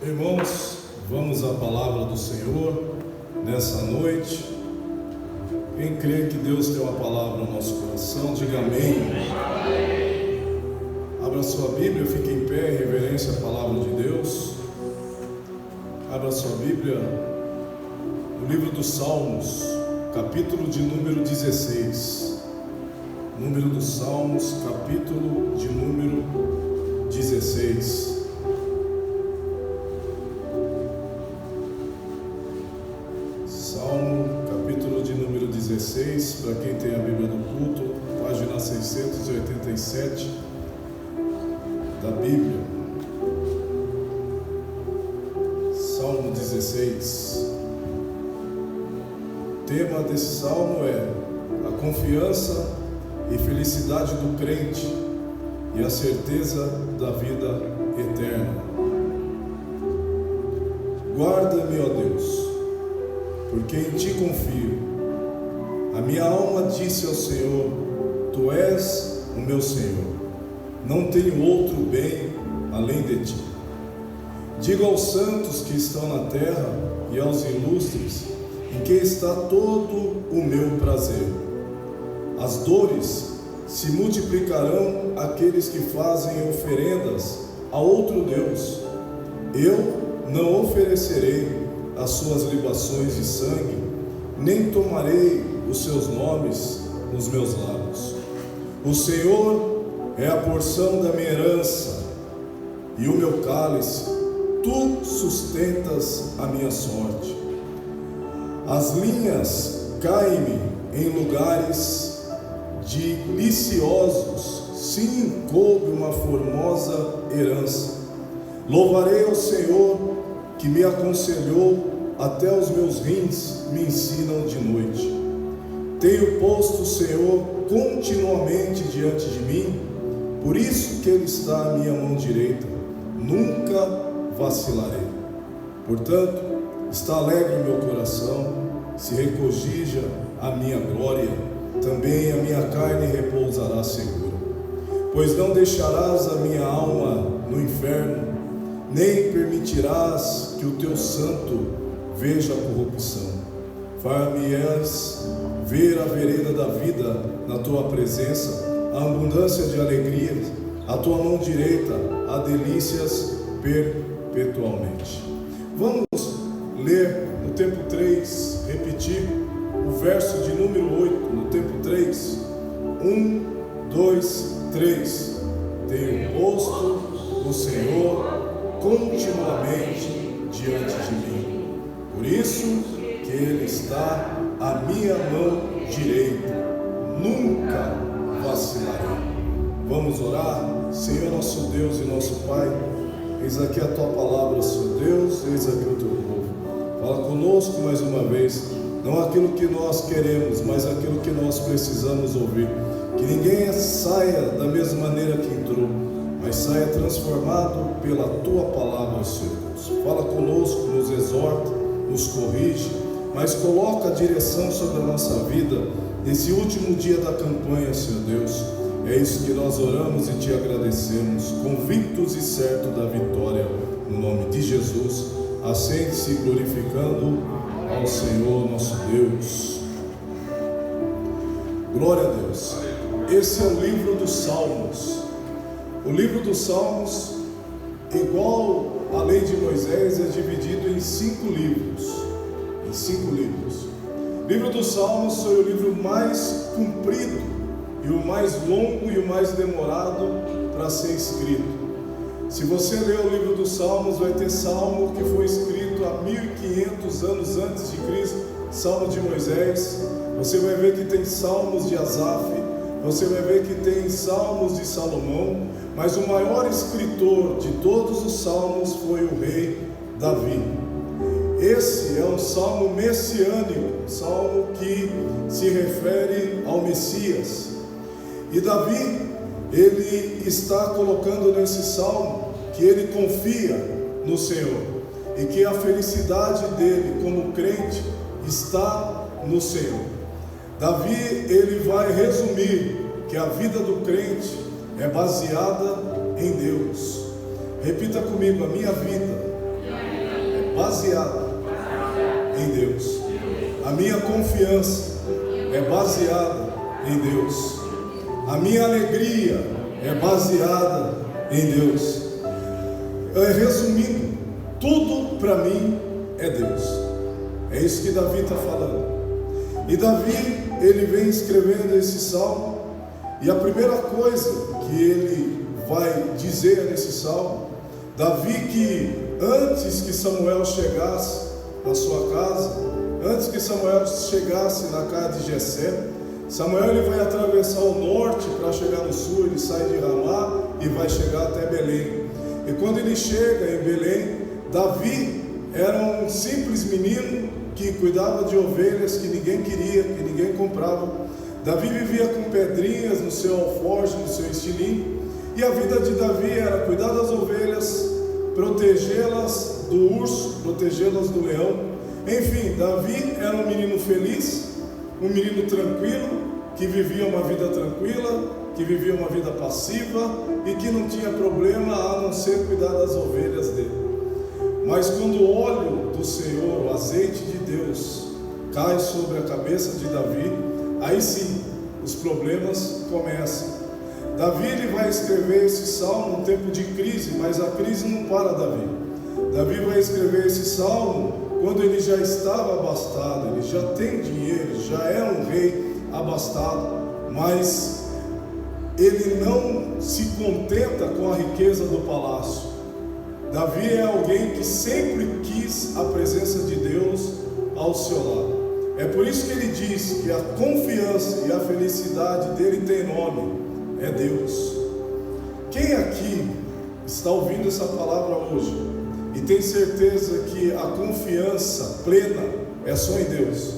Irmãos, vamos à palavra do Senhor nessa noite. Quem crê que Deus tem uma palavra no nosso coração, diga amém. Abra sua Bíblia, fique em pé em reverência à palavra de Deus. Abra sua Bíblia no livro dos Salmos, capítulo de número 16. Número dos Salmos, capítulo de número 16. Salmo, capítulo de número 16, para quem tem a Bíblia do culto, página 687 da Bíblia. Salmo 16. O tema desse salmo é a confiança e felicidade do crente e a certeza da vida eterna. Guarda-me, ó Deus, porque em ti confio. A minha alma disse ao Senhor: Tu és o meu Senhor, não tenho outro bem além de ti. Digo aos santos que estão na terra e aos ilustres, em quem está todo o meu prazer. As dores se multiplicarão àqueles que fazem oferendas a outro Deus. Eu não oferecerei as suas libações de sangue, nem tomarei os seus nomes nos meus lábios. O Senhor é a porção da minha herança e o meu cálice, tu sustentas a minha sorte. As linhas caem-me em lugares deliciosos, sim, coube uma formosa herança. Louvarei ao Senhor, que me aconselhou, até os meus rins me ensinam de noite. Tenho posto o Senhor continuamente diante de mim, por isso que Ele está à minha mão direita, nunca vacilarei. Portanto, está alegre o meu coração, se regozija a minha glória, também a minha carne repousará segura. Pois não deixarás a minha alma no inferno, nem permitirás que o teu santo veja a corrupção. Far-me-ás ver a vereda da vida na tua presença, a abundância de alegrias, a tua mão direita, há delícias perpetualmente. Vamos ler no tempo 3, repetir o verso de número 8, no tempo 3. 1, 2, 3. Tenho posto o Senhor continuamente diante de mim, por isso que Ele está à minha mão direita, nunca vacilarei. Vamos orar. Senhor nosso Deus e nosso Pai, eis aqui a tua palavra, Senhor Deus, eis aqui o teu povo. Fala conosco mais uma vez, não aquilo que nós queremos, mas aquilo que nós precisamos ouvir. Que ninguém saia da mesma maneira que entrou, mas saia transformado pela tua palavra, Senhor Deus. Fala conosco, nos exorta, nos corrige, mas coloca a direção sobre a nossa vida nesse último dia da campanha, Senhor Deus. É isso que nós oramos e te agradecemos, convictos e certos da vitória, no nome de Jesus. Assente-se glorificando ao Senhor nosso Deus. Glória a Deus. Esse é o livro dos Salmos. O livro dos Salmos, igual a lei de Moisés, é dividido em 5 livros. Em 5 livros. O livro dos Salmos foi o livro mais comprido e o mais longo e o mais demorado para ser escrito. Se você ler o livro dos Salmos, vai ter salmo que foi escrito há 1500 anos antes de Cristo, salmo de Moisés. Você vai ver que tem salmos de Asaf, você vai ver que tem salmos de Salomão, mas o maior escritor de todos os salmos foi o rei Davi. Esse é um salmo messiânico, salmo que se refere ao Messias. E Davi, ele está colocando nesse salmo que ele confia no Senhor e que a felicidade dele como crente está no Senhor. Davi, ele vai resumir que a vida do crente é baseada em Deus. Repita comigo: a minha vida baseada em Deus. A minha confiança é baseada em Deus. A minha alegria é baseada em Deus. Resumindo, tudo para mim é Deus. É isso que Davi está falando. E Davi, ele vem escrevendo esse salmo, e a primeira coisa que ele vai dizer nesse salmo, Davi, que antes que Samuel chegasse na sua casa, antes que Samuel chegasse na casa de Jessé, Samuel ele vai atravessar o norte para chegar no sul. Ele sai de Ramá e vai chegar até Belém. E quando ele chega em Belém, Davi era um simples menino que cuidava de ovelhas que ninguém queria, que ninguém comprava. Davi vivia com pedrinhas no seu alforje, no seu estilingue, e a vida de Davi era cuidar das ovelhas, protegê-las do urso, protegê-las do leão. Enfim, Davi era um menino feliz, um menino tranquilo, que vivia uma vida tranquila, que vivia uma vida passiva e que não tinha problema a não ser cuidar das ovelhas dele. Mas quando o óleo do Senhor, o azeite de Deus, cai sobre a cabeça de Davi, aí sim, os problemas começam. Davi ele vai escrever esse salmo num tempo de crise, mas a crise não para Davi. Davi vai escrever esse salmo quando ele já estava abastado, ele já tem dinheiro, já é um rei abastado, mas ele não se contenta com a riqueza do palácio. Davi é alguém que sempre quis a presença de Deus ao seu lado. É por isso que ele diz que a confiança e a felicidade dele tem nome, é Deus. Quem aqui está ouvindo essa palavra hoje e tem certeza que a confiança plena é só em Deus?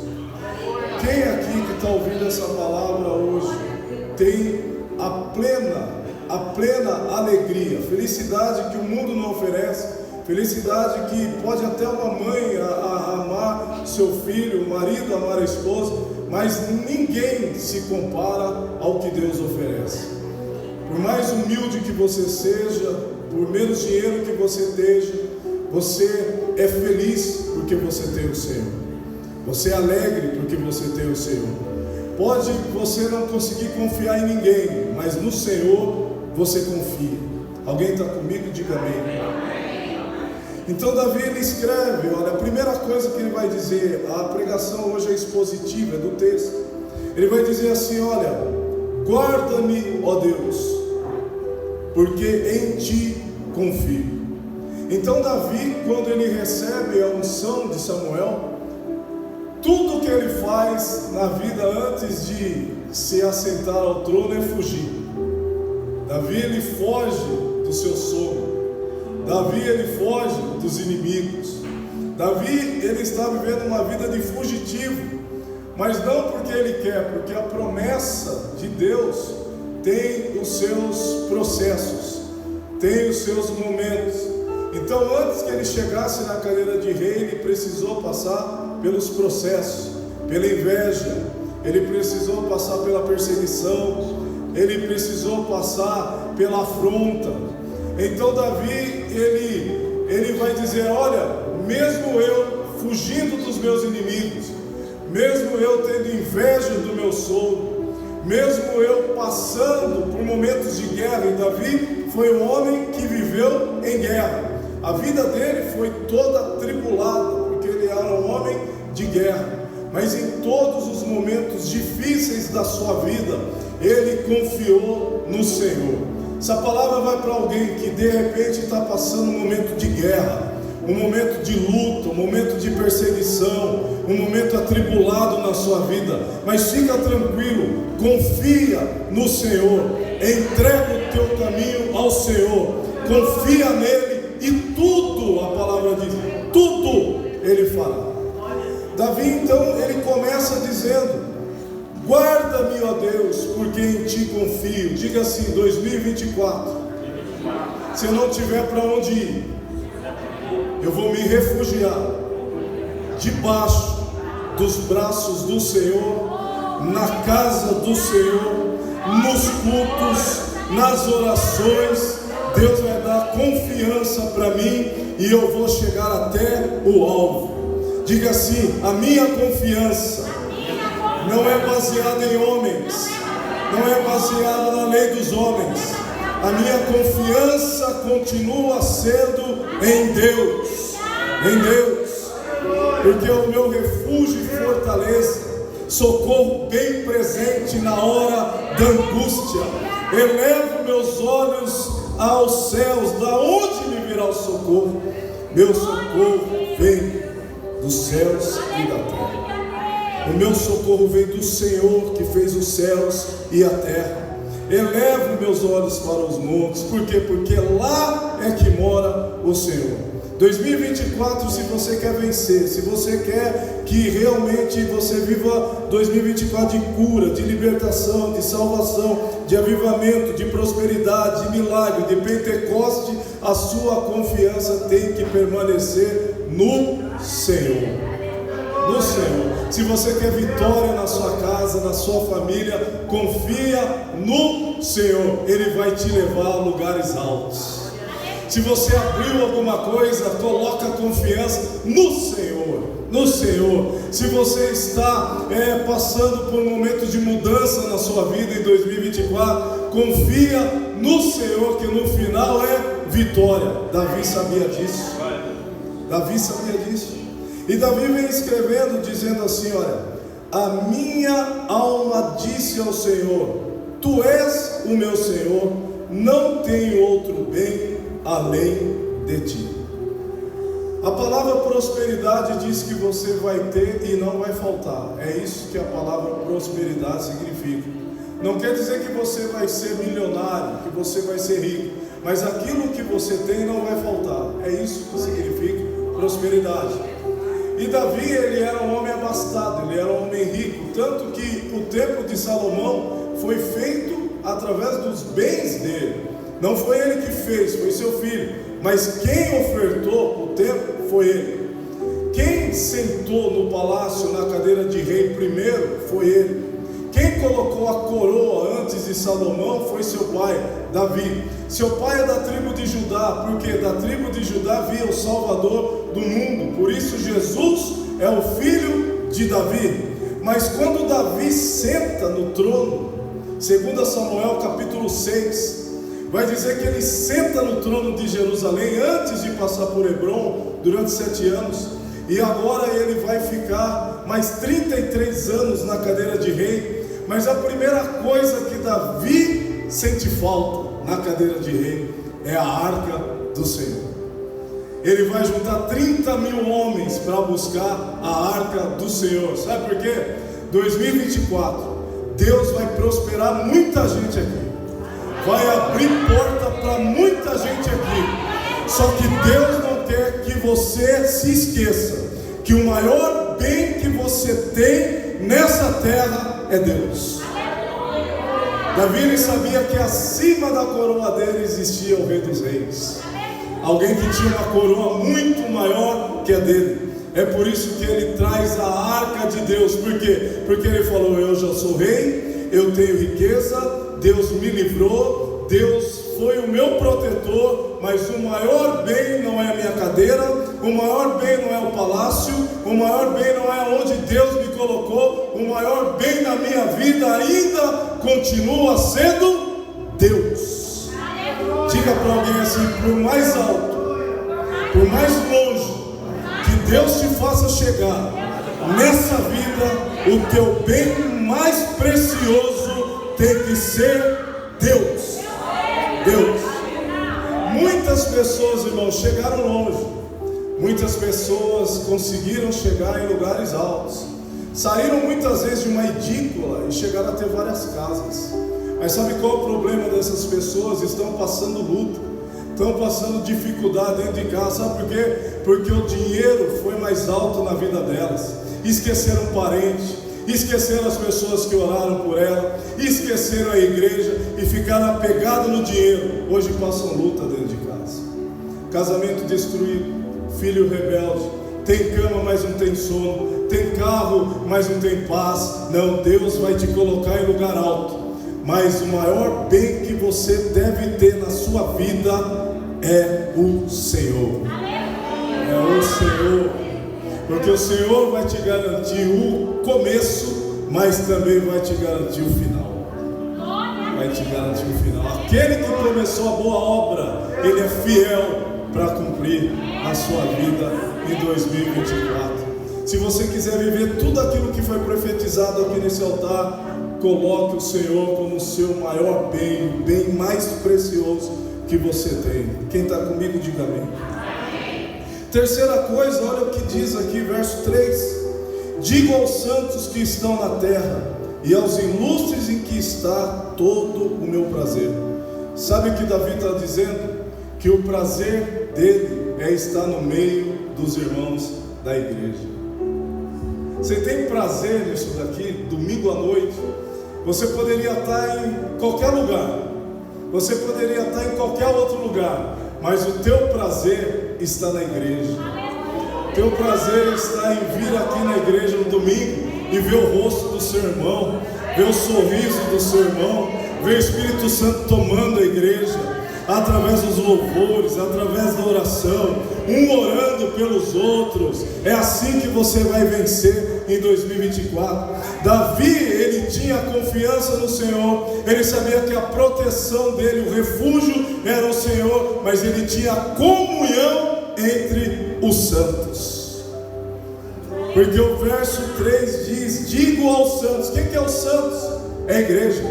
Quem aqui que está ouvindo essa palavra hoje tem a plena alegria, felicidade que o mundo não oferece, felicidade que pode até uma mãe amar seu filho, o marido amar a esposa, mas ninguém se compara ao que Deus oferece. Por mais humilde que você seja, por menos dinheiro que você esteja, você é feliz porque você tem o Senhor. Você é alegre porque você tem o Senhor. Pode você não conseguir confiar em ninguém, mas no Senhor você confia. Alguém está comigo? Diga amém. Então Davi ele escreve, olha, a primeira coisa que ele vai dizer, a pregação hoje é expositiva, é do texto. Ele vai dizer assim, olha, guarda-me, ó Deus, porque em ti confio. Então Davi, quando ele recebe a unção de Samuel, tudo que ele faz na vida antes de se assentar ao trono é fugir. Davi ele foge do seu sogro. Davi ele foge dos inimigos. Davi ele está vivendo uma vida de fugitivo, mas não porque ele quer, porque a promessa de Deus tem os seus processos, tem os seus momentos. Então antes que ele chegasse na cadeira de rei, ele precisou passar pelos processos, pela inveja, ele precisou passar pela perseguição, ele precisou passar pela afronta. Então Davi, ele vai dizer, olha, mesmo eu fugindo dos meus inimigos, mesmo eu tendo inveja do meu sogro, mesmo eu passando por momentos de guerra, e Davi foi um homem que viveu em guerra, a vida dele foi toda atribulada, porque ele era um homem de guerra, mas em todos os momentos difíceis da sua vida, ele confiou no Senhor. Essa palavra vai para alguém que de repente está passando um momento de guerra, um momento de luta, um momento de perseguição, um momento atribulado na sua vida, mas fica tranquilo, confia no Senhor, entrega o teu caminho ao Senhor, confia nele e tudo, a palavra diz, tudo ele fará. Davi então ele começa dizendo, guarda-me, ó Deus, porque em ti confio. Diga assim, 2024, se eu não tiver para onde ir, eu vou me refugiar debaixo dos braços do Senhor, na casa do Senhor, nos cultos, nas orações. Deus vai dar confiança para mim e eu vou chegar até o alvo. Diga assim: a minha confiança não é baseada em homens, não é baseada na lei dos homens. A minha confiança continua sendo em Deus, porque é o meu refúgio e fortaleza, socorro bem presente na hora da angústia. Elevo meus olhos aos céus, da onde me virá o socorro? Meu socorro vem dos céus e da terra. O meu socorro vem do Senhor que fez os céus e a terra. Elevo meus olhos para os montes. Por quê? Porque lá é que mora o Senhor. 2024, se você quer vencer, se você quer que realmente você viva 2024 de cura, de libertação, de salvação, de avivamento, de prosperidade, de milagre, de Pentecoste, a sua confiança tem que permanecer no Senhor. No Senhor. Se você quer vitória na sua casa, na sua família, confia no Senhor. Ele vai te levar a lugares altos. Se você abriu alguma coisa, coloca a confiança no Senhor, no Senhor. Se você está passando por um momento de mudança na sua vida em 2024, confia no Senhor, que no final é vitória. Davi sabia disso. Davi sabia disso. E Davi vem escrevendo, dizendo assim: olha, a minha alma disse ao Senhor: tu és o meu Senhor, não tenho outro bem além de ti. A palavra prosperidade diz que você vai ter e não vai faltar. É isso que a palavra prosperidade significa. Não quer dizer que você vai ser milionário, que você vai ser rico, mas aquilo que você tem não vai faltar. É isso que significa prosperidade. E Davi, ele era um homem abastado, ele era um homem rico, tanto que o templo de Salomão foi feito através dos bens dele. Não foi ele que fez, foi seu filho. Mas quem ofertou o templo foi ele. Quem sentou no palácio, na cadeira de rei primeiro, foi ele. Quem colocou a coroa antes de Salomão foi seu pai, Davi. Seu pai é da tribo de Judá, porque da tribo de Judá vinha o Salvador do mundo. Por isso Jesus é o filho de Davi. Mas quando Davi senta no trono, 2 Samuel capítulo 6, vai dizer que ele senta no trono de Jerusalém antes de passar por Hebrom durante 7 anos. E agora ele vai ficar mais 33 anos na cadeira de rei. Mas a primeira coisa que Davi sente falta na cadeira de rei é a arca do Senhor. Ele vai juntar 30 mil homens para buscar a arca do Senhor. Sabe por quê? 2024, Deus vai prosperar muita gente aqui. Vai abrir porta para muita gente aqui. Só que Deus não quer que você se esqueça que o maior bem que você tem nessa terra é Deus. Davi, ele sabia que acima da coroa dele existia o Rei dos Reis, alguém que tinha uma coroa muito maior que a dele. É por isso que ele traz a arca de Deus. Por quê? Porque ele falou: eu já sou rei, eu tenho riqueza, Deus me livrou, Deus foi o meu protetor, mas o maior bem não é a minha cadeira, o maior bem não é o palácio, o maior bem não é onde Deus me colocou, o maior bem na minha vida ainda continua sendo Deus. Diga para alguém assim: por mais alto, por mais longe que Deus te faça chegar nessa vida, o teu bem mais precioso tem que ser Deus. Deus. Muitas pessoas, irmãos, chegaram longe. Muitas pessoas conseguiram chegar em lugares altos. Saíram muitas vezes de uma edícula e chegaram a ter várias casas. Mas sabe qual é o problema dessas pessoas? Estão passando luta, estão passando dificuldade dentro de casa. Sabe por quê? Porque o dinheiro foi mais alto na vida delas. Esqueceram parente, esqueceram as pessoas que oraram por ela, esqueceram a igreja e ficaram apegados no dinheiro. Hoje passam luta dentro de casa. Casamento destruído, filho rebelde, tem cama mas não tem sono, tem carro mas não tem paz. Não, Deus vai te colocar em lugar alto, mas o maior bem que você deve ter na sua vida é o Senhor. Senhor, porque o Senhor vai te garantir o começo, mas também vai te garantir o final. Vai te garantir o final. Aquele que começou a boa obra, Ele é fiel para cumprir a sua vida em 2024. Se você quiser viver tudo aquilo que foi profetizado aqui nesse altar, coloque o Senhor como o seu maior bem, o bem mais precioso que você tem. Quem está comigo, diga amém. Terceira coisa, olha o que diz aqui, verso 3: digo aos santos que estão na terra, e aos ilustres em que está todo o meu prazer. Sabe o que Davi está dizendo? Que o prazer dele é estar no meio dos irmãos da igreja. Você tem prazer nisso daqui? Domingo à noite, você poderia estar em qualquer lugar, você poderia estar em qualquer outro lugar, mas o teu prazer está na igreja. O teu prazer está em vir aqui na igreja no domingo e ver o rosto do seu irmão, ver o sorriso do seu irmão, ver o Espírito Santo tomando a igreja, através dos louvores, através da oração, um orando pelos outros. É assim que você vai vencer em 2024. Davi, ele tinha confiança no Senhor, ele sabia que a proteção dele, o refúgio era o Senhor, mas ele tinha comunhão entre os santos. Porque o verso 3 diz: digo aos santos. Quem que é os santos? É a igreja,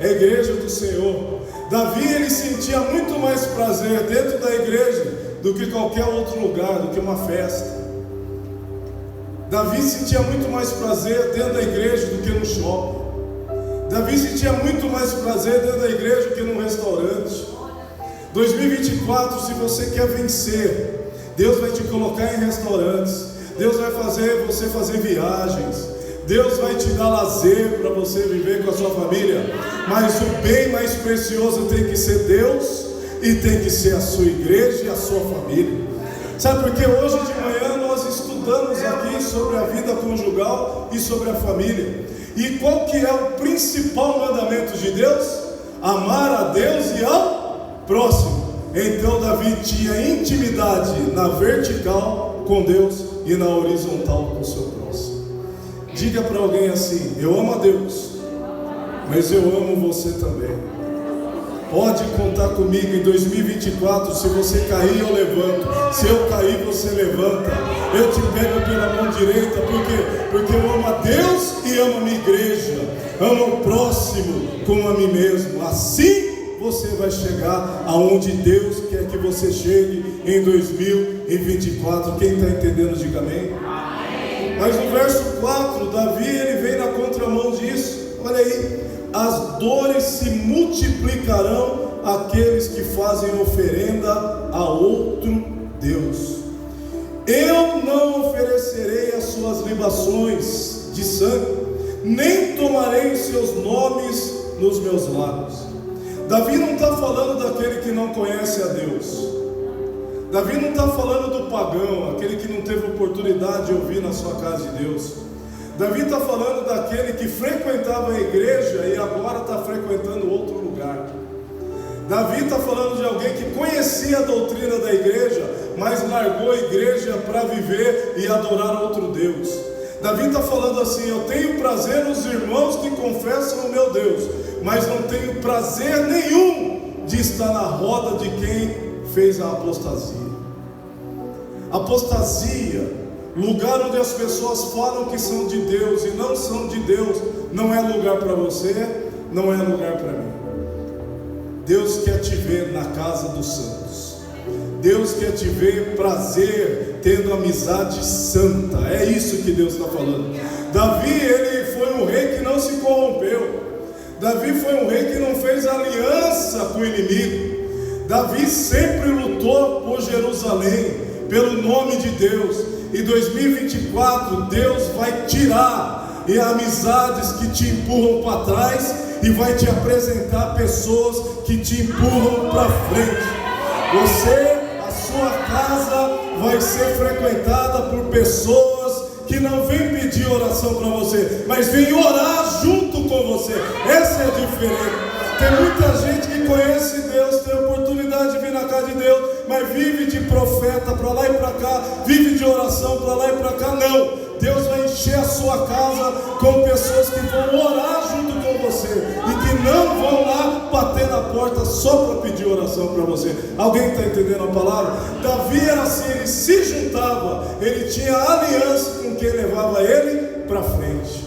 é a igreja do Senhor. Davi, ele sentia muito mais prazer dentro da igreja do que qualquer outro lugar, do que uma festa. Davi sentia muito mais prazer dentro da igreja do que no shopping. Davi sentia muito mais prazer dentro da igreja do que num restaurante. 2024, se você quer vencer, Deus vai te colocar em restaurantes, Deus vai fazer você fazer viagens, Deus vai te dar lazer para você viver com a sua família, mas o bem mais precioso tem que ser Deus e tem que ser a sua igreja e a sua família. Sabe por quê? Hoje de manhã nós estudamos aqui sobre a vida conjugal e sobre a família. E qual que é o principal mandamento de Deus? Amar a Deus e ao próximo. Então Davi tinha intimidade na vertical com Deus e na horizontal com o seu próximo. Diga para alguém assim: eu amo a Deus, mas eu amo você também. Pode contar comigo em 2024. Se você cair, eu levanto. Se eu cair, você levanta. Eu te pego pela mão direita. Por quê? Porque eu amo a Deus e amo a minha igreja, amo o próximo como a mim mesmo. Assim você vai chegar aonde Deus quer que você chegue em 2024. Quem está entendendo, diga amém. Mas no verso 4, Davi, ele vem na contramão disso. Olha aí: as dores se multiplicarão àqueles que fazem oferenda a outro Deus. Eu não oferecerei as suas libações de sangue, nem tomarei os seus nomes nos meus lábios. Davi não está falando daquele que não conhece a Deus. Davi não está falando do pagão, aquele que não teve oportunidade de ouvir na sua casa de Deus. Davi está falando daquele que frequentava a igreja e agora está frequentando outro lugar. Davi está falando de alguém que conhecia a doutrina da igreja, mas largou a igreja para viver e adorar outro Deus. Davi está falando assim: eu tenho prazer nos irmãos que confessam o meu Deus, mas não tenho prazer nenhum de estar na roda de quem fez a apostasia. Apostasia, lugar onde as pessoas falam que são de Deus e não são de Deus, não é lugar para você, não é lugar para mim. Deus quer te ver na casa dos santos. Deus quer te ver prazer, tendo amizade santa. É isso que Deus está falando. Davi, ele foi um rei que não se corrompeu. Davi foi um rei que não fez aliança com o inimigo. Davi sempre lutou por Jerusalém, pelo nome de Deus. Em 2024, Deus vai tirar amizades que te empurram para trás e vai te apresentar pessoas que te empurram para frente. A sua casa vai ser frequentada por pessoas que não vêm pedir oração para você, mas vêm orar junto com você. Essa é a diferença. Tem muita gente que conhece Deus, tem oportunidade de vir na casa de Deus, mas vive de profeta para lá e para cá, vive de oração para lá e para cá. Não, Deus vai encher a sua casa com pessoas que vão orar junto com você e que não vão lá bater na porta só para pedir oração para você. Alguém está entendendo a palavra? Davi era assim, ele se juntava, ele tinha aliança com quem levava ele para frente.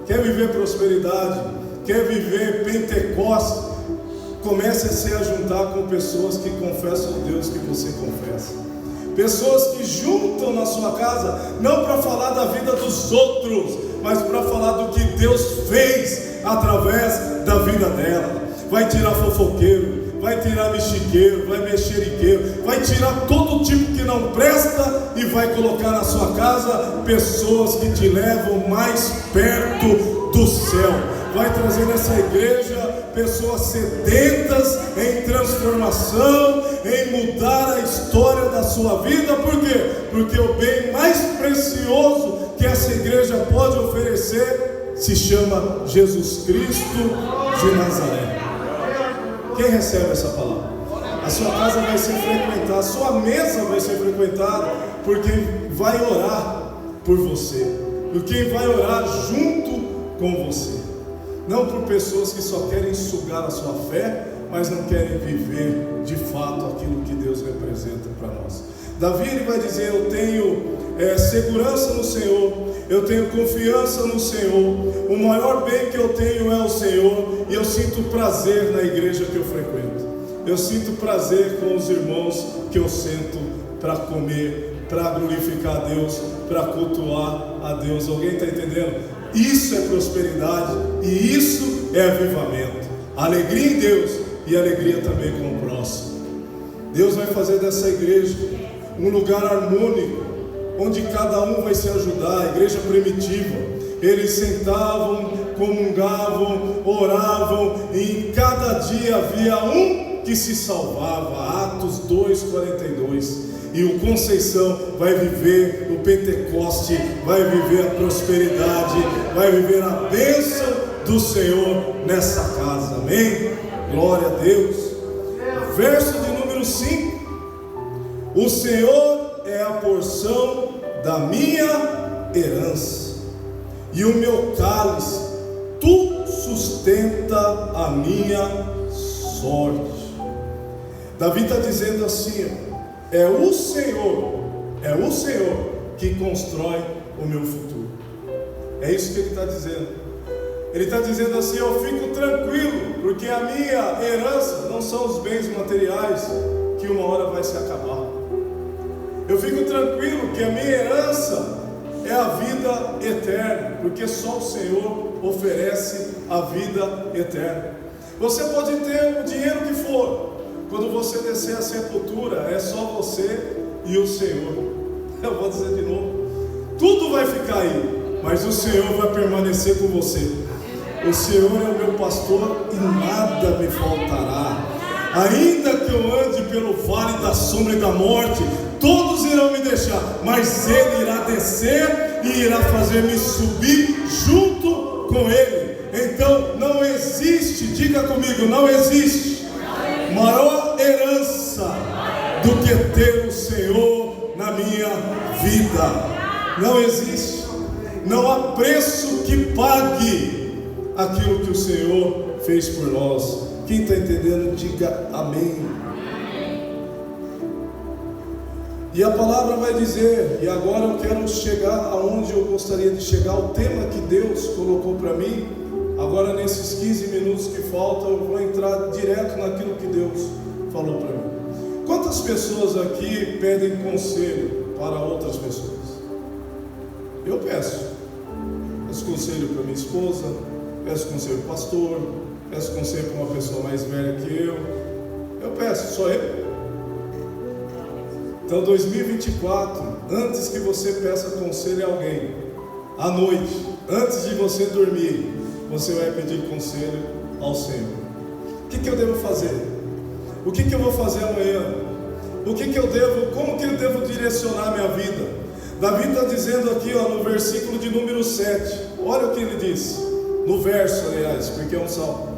Quer viver prosperidade? Quer viver Pentecostes? Comece a se juntar com pessoas que confessam o Deus que você confessa. Pessoas que juntam na sua casa, não para falar da vida dos outros, mas para falar do que Deus fez através da vida dela. Vai tirar fofoqueiro, vai tirar mexiqueiro, vai mexeriqueiro, vai tirar todo tipo que não presta e vai colocar na sua casa pessoas que te levam mais perto do céu. Vai trazer nessa igreja pessoas sedentas em transformação, em mudar a história da sua vida. Por quê? Porque o bem mais precioso que essa igreja pode oferecer se chama Jesus Cristo de Nazaré. Quem recebe essa palavra? A sua casa vai ser frequentada, a sua mesa vai ser frequentada por quem vai orar por você, por quem vai orar junto com você. Não por pessoas que só querem sugar a sua fé, mas não querem viver de fato aquilo que Deus representa para nós. Davi ele vai dizer: eu tenho segurança no Senhor, eu tenho confiança no Senhor, o maior bem que eu tenho é o Senhor, e eu sinto prazer na igreja que eu frequento, eu sinto prazer com os irmãos que eu sento para comer, para glorificar a Deus, para cultuar a Deus. Alguém está entendendo? Isso é prosperidade e isso é avivamento. Alegria em Deus e alegria também com o próximo. Deus vai fazer dessa igreja um lugar harmônico, onde cada um vai se ajudar. A igreja primitiva, eles sentavam, comungavam, oravam, e em cada dia havia um que se salvava. Atos 2:42. E o Conceição vai viver o Pentecoste, vai viver a prosperidade, vai viver a bênção do Senhor nessa casa, amém? Glória a Deus. Verso de número 5: o Senhor é a porção da minha herança, e o meu cálice, tu sustenta a minha sorte. Davi está dizendo assim: é o Senhor que constrói o meu futuro. É isso que ele está dizendo. Ele está dizendo assim: eu fico tranquilo, porque a minha herança não são os bens materiais que uma hora vai se acabar. Eu fico tranquilo que a minha herança é a vida eterna, porque só o Senhor oferece a vida eterna. Você pode ter o dinheiro que for, quando você descer a sepultura, é só você e o Senhor. Eu vou dizer de novo: tudo vai ficar aí, mas o Senhor vai permanecer com você. O Senhor é o meu pastor e nada me faltará. Ainda que eu ande pelo vale da sombra e da morte, todos irão me deixar, mas Ele irá descer e irá fazer-me subir junto com Ele. Então não existe, diga comigo, não existe maior herança do que ter o Senhor na minha vida. Não existe. Não há preço que pague aquilo que o Senhor fez por nós. Quem está entendendo, diga amém. E a palavra vai dizer, e agora eu quero chegar aonde eu gostaria de chegar, o tema que Deus colocou para mim. Agora nesses 15 minutos que faltam, eu vou entrar direto naquilo que Deus falou para mim. Quantas pessoas aqui pedem conselho para outras pessoas? Eu peço conselho para minha esposa, peço conselho para o pastor, peço conselho para uma pessoa mais velha que eu peço, só eu. Então 2024, antes que você peça conselho a alguém, à noite, antes de você dormir, você vai pedir conselho ao Senhor. O que eu devo fazer? O que eu vou fazer amanhã? Como que eu devo direcionar minha vida? Davi está dizendo aqui, no versículo de número 7, olha o que ele diz, no verso, aliás, porque é um salmo.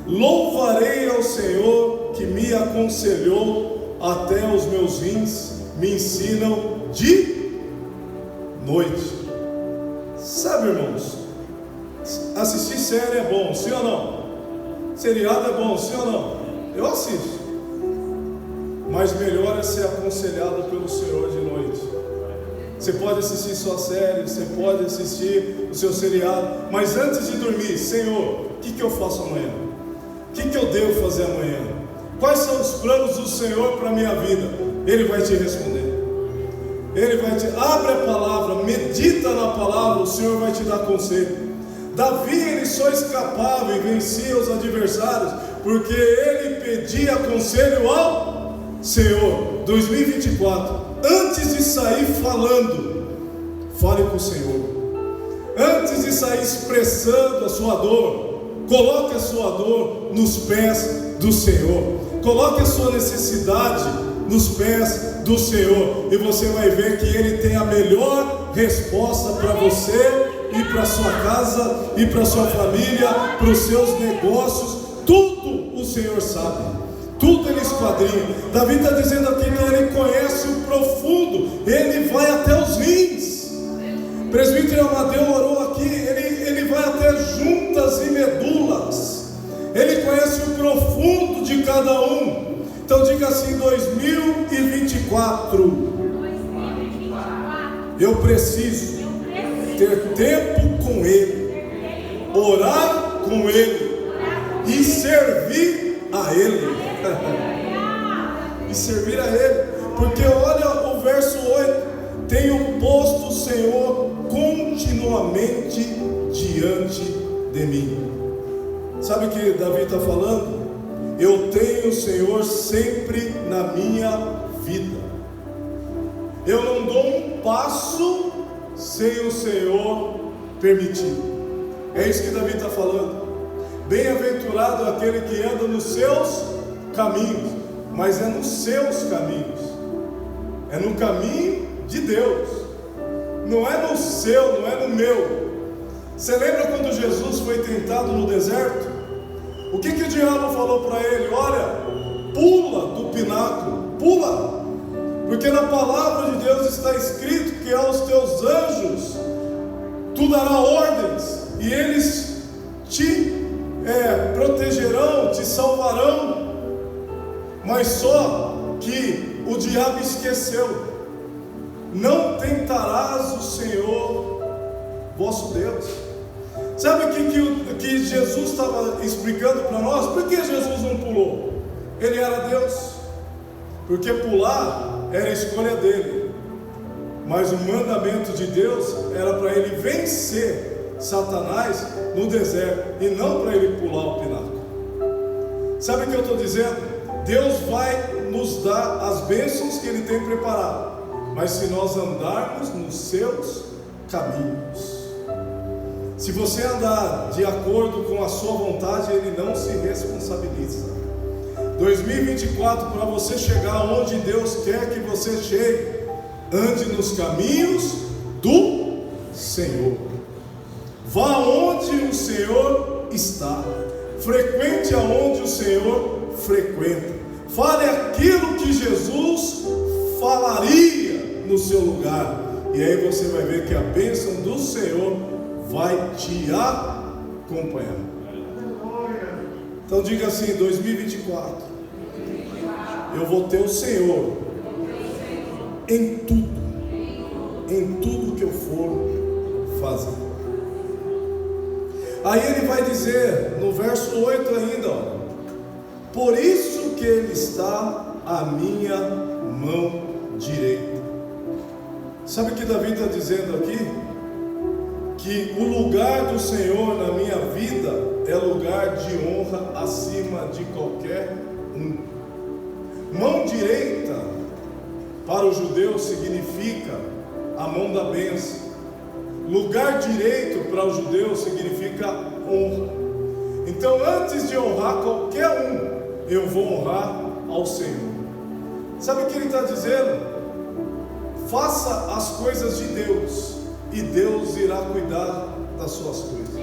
Louvarei ao Senhor que me aconselhou, até os meus rins me ensinam de noite. Sabe, irmãos, assistir série é bom, sim ou não? Seriado é bom, sim ou não? Eu assisto. Mas melhor é ser aconselhado pelo Senhor de noite. Você pode assistir sua série, você pode assistir o seu seriado, mas antes de dormir, Senhor, o que eu faço amanhã? O que eu devo fazer amanhã? Quais são os planos do Senhor para a minha vida? Ele vai te responder. Ele vai te... Abre a palavra, medita na palavra, o Senhor vai te dar conselho. Davi, ele só escapava e vencia os adversários porque ele pedia conselho ao Senhor. 2024, antes de sair falando, fale com o Senhor. Antes de sair expressando a sua dor, coloque a sua dor nos pés do Senhor. Coloque a sua necessidade nos pés do Senhor, e você vai ver que Ele tem a melhor resposta para você e para sua casa e para sua família, para os seus negócios. Tudo o Senhor sabe, tudo Ele esquadrinha. Davi está dizendo aqui que Ele conhece o profundo, Ele vai até os rins. O presbítero Amadeu orou aqui, ele vai até juntas e medulas. Ele conhece o profundo de cada um. Então diga assim: 2024, eu preciso ter tempo com Ele, orar com Ele e servir a Ele. E servir a Ele, porque olha o verso 8: tenho posto o Senhor continuamente diante de mim. Sabe o que Davi está falando? Eu tenho o Senhor sempre na minha vida. Eu não dou um passo sem o Senhor permitir. É isso que Davi está falando. Bem-aventurado aquele que anda nos seus caminhos. Mas é nos seus caminhos, é no caminho de Deus, não é no seu, não é no meu. Você lembra quando Jesus foi tentado no deserto? O que o diabo falou para ele? Olha, pula do pináculo, pula, porque na palavra de Deus está escrito que aos teus anjos tu dará ordens, e eles te protegerão, te salvarão. Mas só que o diabo esqueceu: não tentarás o Senhor vosso Deus. Sabe o que Jesus estava explicando para nós? Por que Jesus não pulou? Ele era Deus, porque pular era a escolha dele, mas o mandamento de Deus era para ele vencer Satanás no deserto, e não para ele pular o pináculo. Sabe o que eu estou dizendo? Deus vai nos dar as bênçãos que Ele tem preparado, mas se nós andarmos nos seus caminhos. Se você andar de acordo com a sua vontade, Ele não se responsabiliza. 2024, para você chegar onde Deus quer que você chegue, ande nos caminhos do Senhor. Vá onde o Senhor está, frequente aonde o Senhor frequenta. Fale aquilo que Jesus falaria no seu lugar, e aí você vai ver que a bênção do Senhor vai te acompanhar. Então diga assim: 2024, eu vou ter o Senhor em tudo que eu for fazer. Aí ele vai dizer no verso 8 ainda, ó: por isso que Ele está à minha mão direita. Sabe o que Davi está dizendo aqui? Que o lugar do Senhor na minha vida é lugar de honra acima de qualquer um. Mão direita para o judeu significa a mão da bênção. Lugar direito para o judeu significa honra. Então, antes de honrar qualquer um, eu vou honrar ao Senhor. Sabe o que ele está dizendo? Faça as coisas de Deus, e Deus irá cuidar das suas coisas.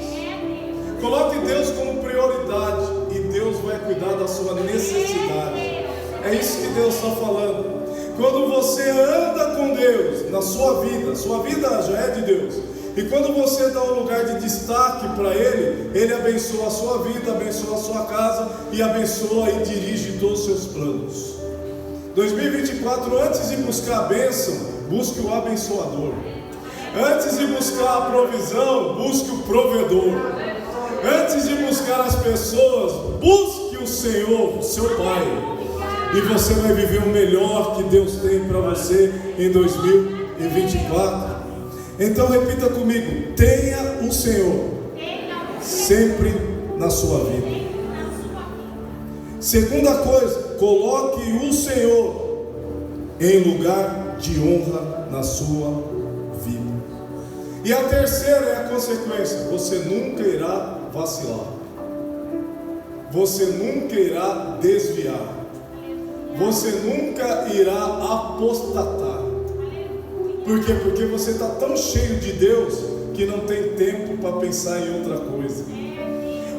Coloque Deus como prioridade, e Deus vai cuidar da sua necessidade. É isso que Deus está falando. Quando você anda com Deus na sua vida já é de Deus. E quando você dá um lugar de destaque para Ele, Ele abençoa a sua vida, abençoa a sua casa e abençoa e dirige todos os seus planos. 2024, antes de buscar a bênção, busque o abençoador. Antes de buscar a provisão, busque o provedor. Antes de buscar as pessoas, busque o Senhor, o seu Pai. E você vai viver o melhor que Deus tem para você em 2024. Então repita comigo: tenha o Senhor sempre na sua vida. Segunda coisa, coloque o Senhor em lugar de honra na sua vida. E a terceira é a consequência: você nunca irá vacilar, você nunca irá desviar, você nunca irá apostatar. Por quê? Porque você está tão cheio de Deus que não tem tempo para pensar em outra coisa.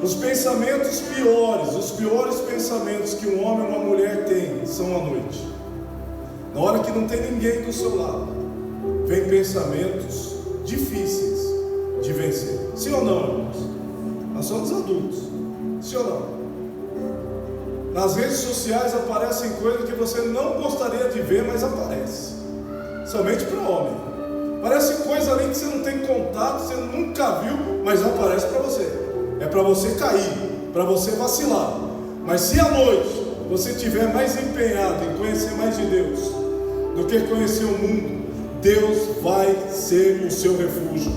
Os pensamentos piores, os piores pensamentos que um homem ou uma mulher tem são à noite. Na hora que não tem ninguém do seu lado, vem pensamentos difíceis de vencer. Sim ou não, irmãos? Nós somos adultos. Sim ou não? Nas redes sociais aparecem coisas que você não gostaria de ver, mas aparece. Somente para o homem. Parece coisa ali que você não tem contato, você nunca viu, mas aparece para você. É para você cair, para você vacilar. Mas se à noite você estiver mais empenhado em conhecer mais de Deus do que conhecer o mundo, Deus vai ser o seu refúgio.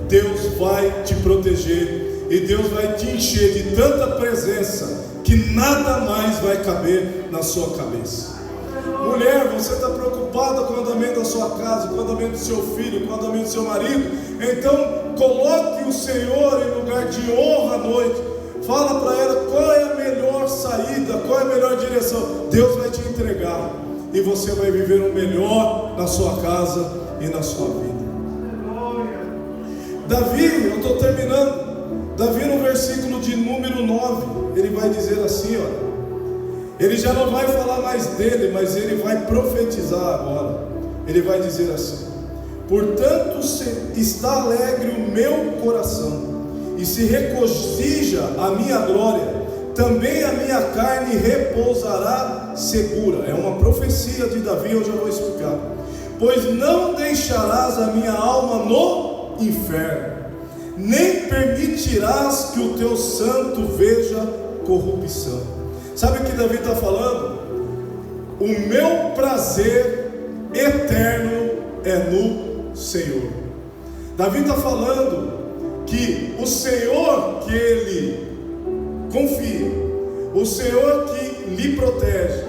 Deus vai te proteger e Deus vai te encher de tanta presença que nada mais vai caber na sua cabeça. Mulher, você está preocupada com o andamento da sua casa, com o andamento do seu filho, com o andamento do seu marido? Então coloque o Senhor em lugar de honra à noite. Fala para ela qual é a melhor saída, qual é a melhor direção. Deus vai te entregar e você vai viver o melhor na sua casa e na sua vida. Davi, eu estou terminando. Davi, no versículo de número 9, ele vai dizer assim, olha. Ele já não vai falar mais dele, mas ele vai profetizar agora. Ele vai dizer assim: portanto está alegre o meu coração, e se regozija a minha glória, também a minha carne repousará segura. É uma profecia de Davi, eu já vou explicar. Pois não deixarás a minha alma no inferno, nem permitirás que o teu santo veja corrupção. Sabe o que Davi está falando? O meu prazer eterno é no Senhor. Davi está falando que o Senhor que ele confia, o Senhor que lhe protege,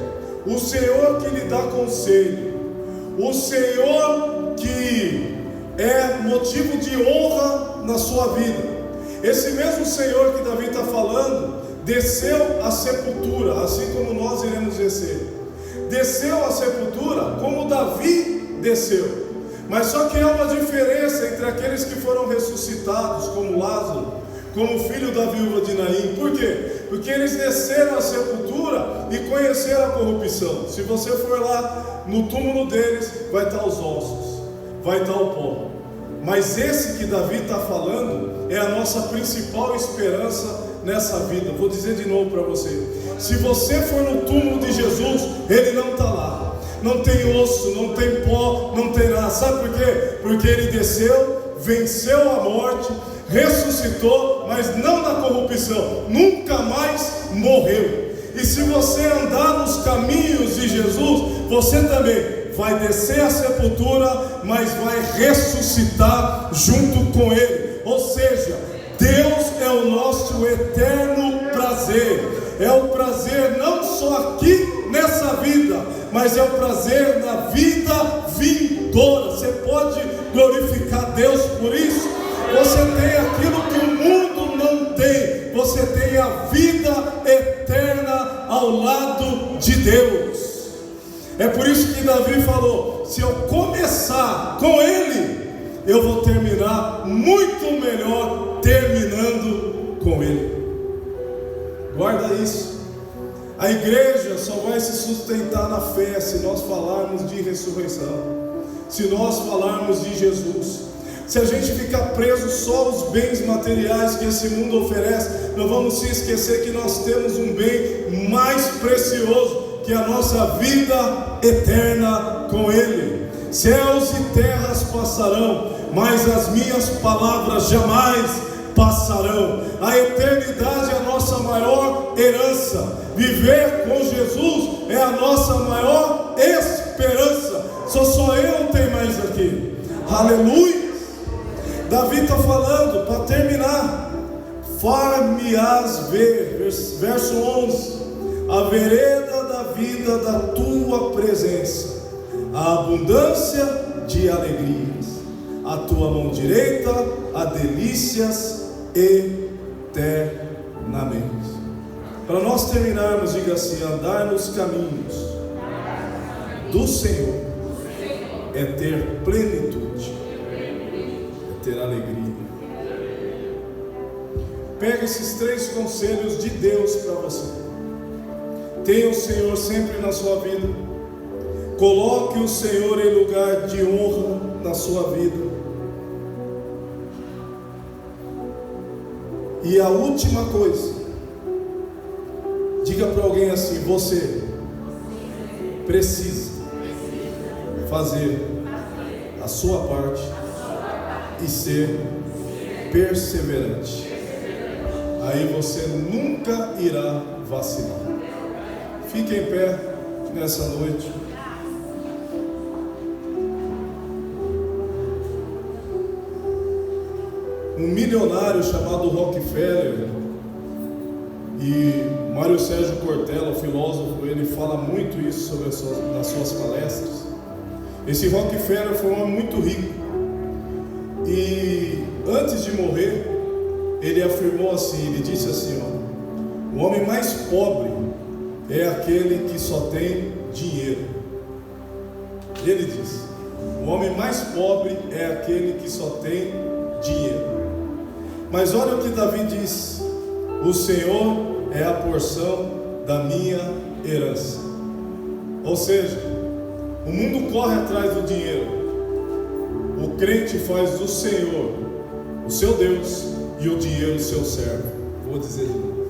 o Senhor que lhe dá conselho, o Senhor que é motivo de honra na sua vida, esse mesmo Senhor que Davi está falando, desceu à sepultura, assim como nós iremos descer. Desceu à sepultura como Davi desceu. Mas só que há uma diferença entre aqueles que foram ressuscitados, como Lázaro, como o filho da viúva de Naim. Por quê? Porque eles desceram à sepultura e conheceram a corrupção. Se você for lá no túmulo deles, vai estar os ossos, vai estar o pó. Mas esse que Davi está falando é a nossa principal esperança nessa vida. Vou dizer de novo para você: se você for no túmulo de Jesus, Ele não está lá. Não tem osso, não tem pó, não tem nada. Sabe por quê? Porque Ele desceu, venceu a morte, ressuscitou, mas não na corrupção, nunca mais morreu. E se você andar nos caminhos de Jesus, você também vai descer a sepultura, mas vai ressuscitar junto com Ele. Ou seja, Deus é o nosso eterno prazer. É o prazer não só aqui nessa vida, mas é o prazer na vida vindoura. Você pode glorificar Deus por isso? Você tem aquilo que o mundo não tem. Você tem a vida eterna ao lado de Deus. É por isso que Davi falou: se eu começar com Ele, eu vou terminar muito melhor terminando com Ele. Guarda guarda isso. A igreja só vai se sustentar na fé se nós falarmos de ressurreição, se nós falarmos de Jesus. Se a gente ficar preso só aos bens materiais que esse mundo oferece, não vamos se esquecer que nós temos um bem mais precioso, que é a nossa vida eterna com Ele. Céus e terras passarão, mas as minhas palavras jamais passarão. A eternidade é a nossa maior herança. Viver com Jesus é a nossa maior esperança. Só eu tenho mais aqui. Aleluia. Davi está falando, para terminar: far-me-ás ver, verso 11, a vereda da vida da tua presença, a abundância de alegrias, a tua mão direita há delícias eternamente. Para nós terminarmos, diga assim: andar nos caminhos do Senhor é ter plenitude, é ter alegria. Pega esses 3 conselhos de Deus para você. Tenha o Senhor sempre na sua vida. Coloque o Senhor em lugar de honra na sua vida. E a última coisa, diga para alguém assim: você precisa fazer a sua parte e ser perseverante. Aí você nunca irá vacilar. Fique em pé nessa noite. Um milionário chamado Rockefeller, e Mário Sérgio Cortella, o filósofo, ele fala muito isso sobre nas suas palestras. Esse Rockefeller foi um homem muito rico, e antes de morrer, ele afirmou assim, ele disse assim: ó, o homem mais pobre é aquele que só tem dinheiro. Ele disse: o homem mais pobre é aquele que só tem dinheiro. Mas olha o que Davi diz: o Senhor é a porção da minha herança. Ou seja, o mundo corre atrás do dinheiro, o crente faz do Senhor o seu Deus e o dinheiro o seu servo. Vou dizer de novo: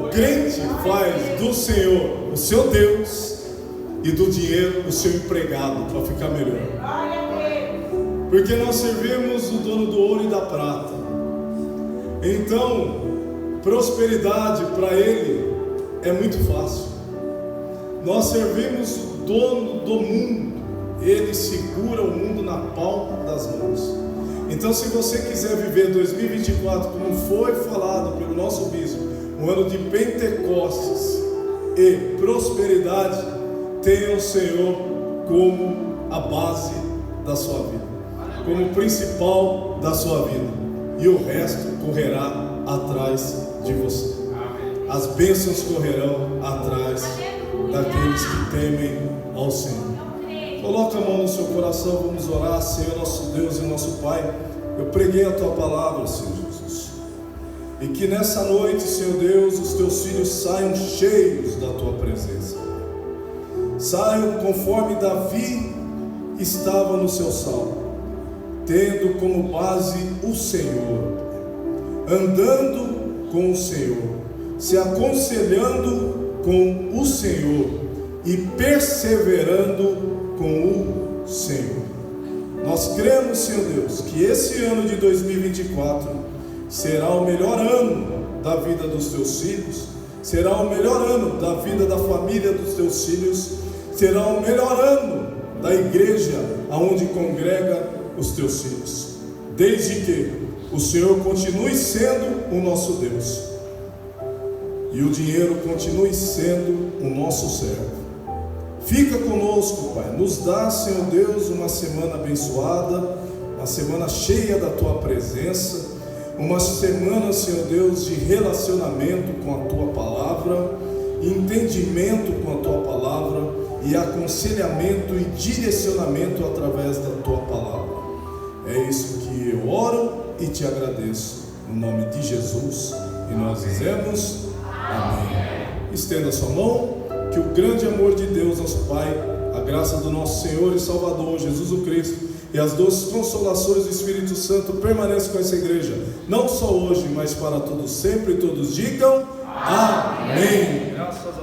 o crente faz do Senhor o seu Deus e do dinheiro o seu empregado, para ficar melhor. Porque nós servimos o dono do ouro e da prata. Então, prosperidade para ele é muito fácil. Nós servimos o dono do mundo, ele segura o mundo na palma das mãos. Então, se você quiser viver 2024 como foi falado pelo nosso bispo, um ano de Pentecostes e prosperidade, tenha o Senhor como a base da sua vida, como principal da sua vida, e o resto correrá atrás de você. As bênçãos correrão atrás daqueles que temem ao Senhor. Coloca a mão no seu coração, vamos orar. Senhor nosso Deus e nosso Pai, eu preguei a Tua palavra, Senhor Jesus, e que nessa noite, Senhor Deus, os Teus filhos saiam cheios da Tua presença, saiam conforme Davi estava no seu salmo, tendo como base o Senhor, andando com o Senhor, se aconselhando com o Senhor e perseverando com o Senhor. Nós cremos, Senhor Deus, que esse ano de 2024 será o melhor ano da vida dos Teus filhos, será o melhor ano da vida da família dos Teus filhos, será o melhor ano da igreja aonde congrega os Teus filhos, desde que o Senhor continue sendo o nosso Deus e o dinheiro continue sendo o nosso servo. Fica conosco, Pai, nos dá, Senhor Deus, uma semana abençoada, uma semana cheia da Tua presença, uma semana, Senhor Deus, de relacionamento com a Tua palavra, entendimento com a Tua palavra e aconselhamento e direcionamento através da Tua palavra. É isso que eu oro e Te agradeço, no nome de Jesus, E nós dizemos amém. Estenda a sua mão, que o grande amor de Deus, nosso Pai, a graça do nosso Senhor e Salvador Jesus o Cristo e as doces consolações do Espírito Santo permaneçam com essa igreja, não só hoje, mas para todos sempre. Todos digam amém. Graças a Deus.